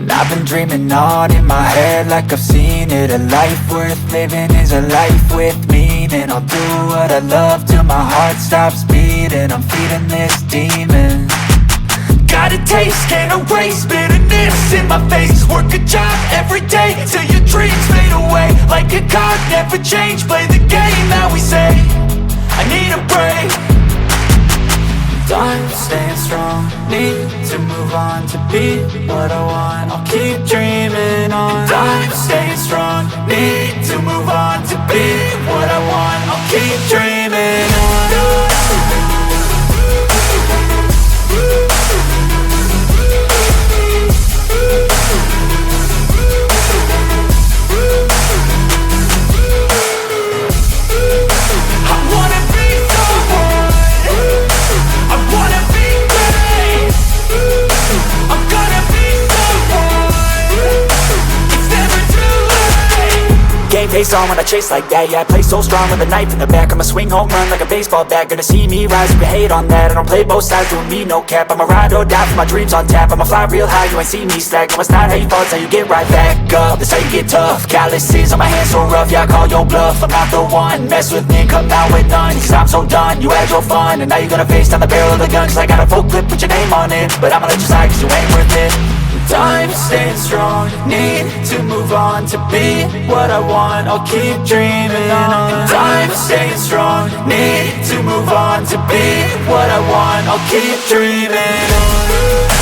And I've been dreaming on in my head like I've seen it. A life worth living is a life with meaning. I'll do what I love till my heart stops beating. I'm feeding this demon. Got a taste, can't erase bitterness in my face. Work a job every day till your dreams fade away. Like a card, never change, play the game that we say. I need a break. I'm staying strong, need to move on to be what I want. I'll keep dreaming on. I'm staying strong, need to move on to be what I want. I'll keep dreaming on. Face on when I chase like that. Yeah, I play so strong with a knife in the back. I'ma swing home run like a baseball bat. Gonna see me rise if you hate on that. I don't play both sides, doing me no cap. I'ma ride or die for my dreams on tap. I'ma fly real high, you ain't see me slack. No, it's not how you fall, it's how you get right back up. That's how you get tough. Calluses on my hands so rough, yeah, I call your bluff. I'm not the one, mess with me, come out with none. Cause I'm so done, you had your fun. And now you're gonna face down the barrel of the gun. Cause I got a full clip, put your name on it. But I'ma let you slide cause you ain't worth it. I'm staying strong, need to move on to be what I want. I'll keep dreaming on. I'm staying strong, need to move on to be what I want. I'll keep dreaming on.